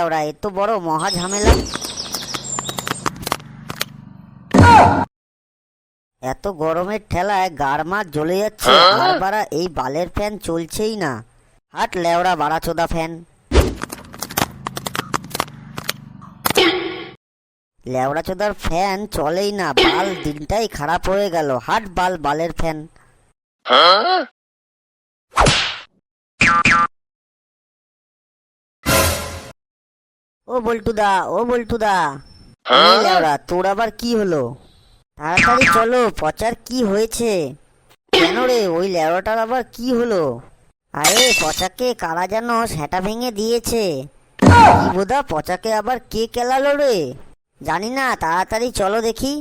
লেওড়া, এ তো বড় মহা ঝামেলা। এত গরমের ঠেলায় গাড় মার জ্বলে যাচ্ছে, আর বাড়া এই বালের ফ্যান চলছেই না। হাট লেওড়া বাড়াচোদা ফ্যান। লেওড়া চোদার ফ্যান চলেই না, বাল দিনটাই খারাপ হয়ে গেল। হাট বালের ফ্যান। ও বল্টুদা, ও বল্টুদা, লেওড়া তোর আবার কি হলো? তাড়াতাড়ি চলো, পচার কি হয়েছে? কেন রে, ওই লেওড়াটার আবার কি হলো? আরে পচাকে কারা যেন সেটা ভেঙে দিয়েছে। কি বোধা, পচাকে আবার কে কেলালো রে? জানি না, তাড়াতাড়ি চলো দেখি।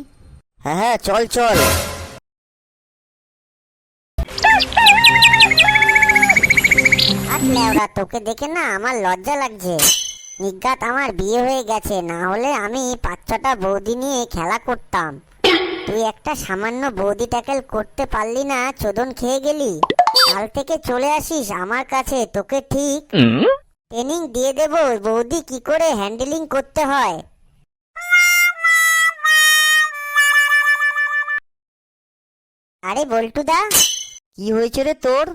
হ্যাঁ হ্যাঁ, চল চল। আর লেওড়া, তোকে দেখে না আমার লজ্জা লাগছে। নিজ্ঞাত আমার বিয়ে হয়ে গেছে, না হলে আমি 5-6টা বৌদি নিয়ে খেলা করতাম। তুই একটা সামান্য বৌদি ট্যাকেল করতে পারলি না, চোদন খেয়ে গেলি। কাল থেকে চলে আসিস আমার কাছে, তোকে ঠিক ট্রেনিং দিয়ে দেব বৌদি কি করে হ্যান্ডেলিং করতে হয়। আরে বল্টুদা, কি হয়েছে রে তোর?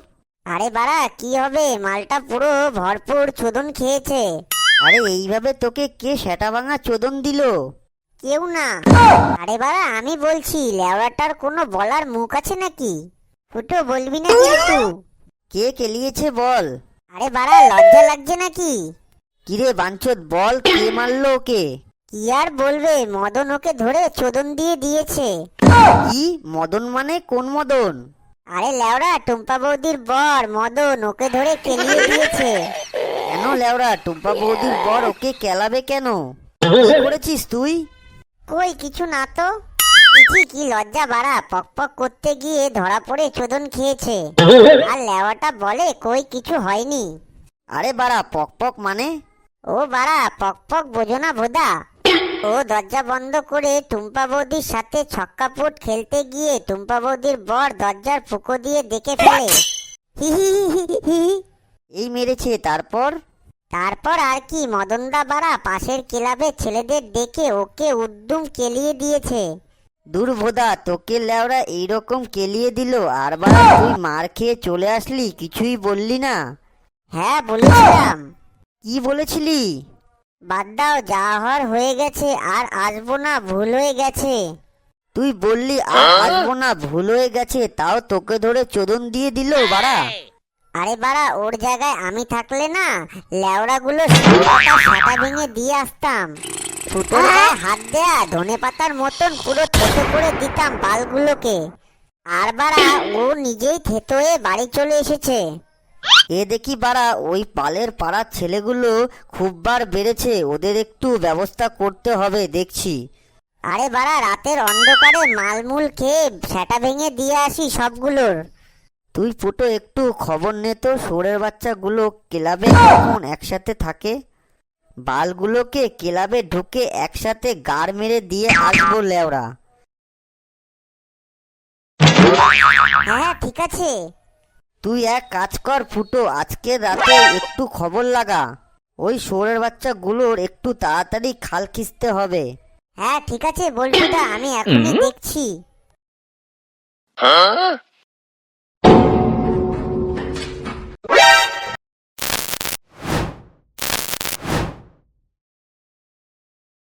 আরে বাড়া কি হবে, মালটা পুরো ভরপুর চোদন খেয়েছে। আরে এইভাবে তোকে কে সেটা ভাঙা চোদন দিল? কেউ না। আরে বাড়া আমি বলছি, লেওড়াটার কোনো বলার মুখ আছে নাকি? ফুটো বলবি না কিন্তু। কে কেলিয়েছে বল? আরে বাড়া লজ্জা লাগছে নাকি? কিরে বাঞ্চোদ, বল কে মারলো ওকে? কি আর বলবে, মদন ওকে ধরে চোদন দিয়ে দিয়েছে। কি মদন মানে কোন মদন? আরে লেওড়া, টুম্পা বৌদির বর মদন ওকে ধরে কেলিয়ে দিয়েছে। কেন লেওড়া, টুম্পা বৌদির বর ওকে কেলাবে কেন? কি করেছিস তুই? কই কিছু না তো। কি লজ্জা বাড়া, পক পক করতে গিয়ে ধরা পড়ে চোদন খেয়েছে। আর লেওয়াটা বলে কই কিছু হয়নি। আরে বাড়া, পক পক মানে? ও বাড়া, পক পক বোঝো না ভোদা। ও দরজা বন্ধ করে টুম্পা বৌদির সাথে ছক্কাপুট খেলতে গিয়ে টুম্পা বৌদির বর দরজার ফুঁকো দিয়ে দেখে ফেলে। হি হি হি হি হি। এই মেরেছে, তারপর? তারপর আর কি, মদনদা বাড়া পাশের ক্লাবের ছেলেদের ডেকে ওকে উদ্যম কেলিয়ে দিয়েছে। দুর্ভোদা, তোকে লেওড়া এইরকম কেলিয়ে দিল, আর বাড়া তুই মার খেয়ে চলে আসলি, কিছুই বললি না? হ্যাঁ বলেছিলাম। কি বলেছিলি? বাদ দাও, যা হওয়ার হয়ে গেছে, আর আসবো না, ভুল হয়ে গেছে। তুই বললি আর আসবো না, ভুল হয়ে গেছে, তাও তোকে ধরে চোদন দিয়ে দিল বাড়া। আরে বাড়া, ওর জায়গায় আমি থাকলে না লেওড়াগুলো সাটা ভেঙে দিয়ে আসতাম। ফুটোর গায়ে হাত দেয়া ধনে পাতার মতন পুরো থেতো করে দিতাম বালগুলোকে। আর বাড়া ও নিজেই থেতো হয়ে বাড়ি চলে এসেছে। এ দেখি বাড়া, ওই পালের পাড়ার ছেলেগুলো খুব বার বেড়েছে, ওদের একটু ব্যবস্থা করতে হবে দেখছি। আরে বাড়া, রাতের অন্ধকারে মালমুল খেয়ে সেটা ভেঙে দিয়ে আসি সবগুলোর। তুই ফুটো একটু খবর নে তো, শোরের বাচ্চাগুলো ক্লাবে কখন একসাথে থাকে। বালগুলোকে ক্লাবে ঢুকে একসাথে গাড় মেরে দিয়ে আসবো লেওড়া। হ্যাঁ ঠিক আছে। তুই এক কাজ কর ফুটো, আজকের রাতে একটু খবর লাগা। ওই শোরের বাচ্চাগুলোর একটু তাড়াতাড়ি খাল খিস্তে হবে। হ্যাঁ ঠিক আছে বলটুদা, আমি এখনই দেখছি।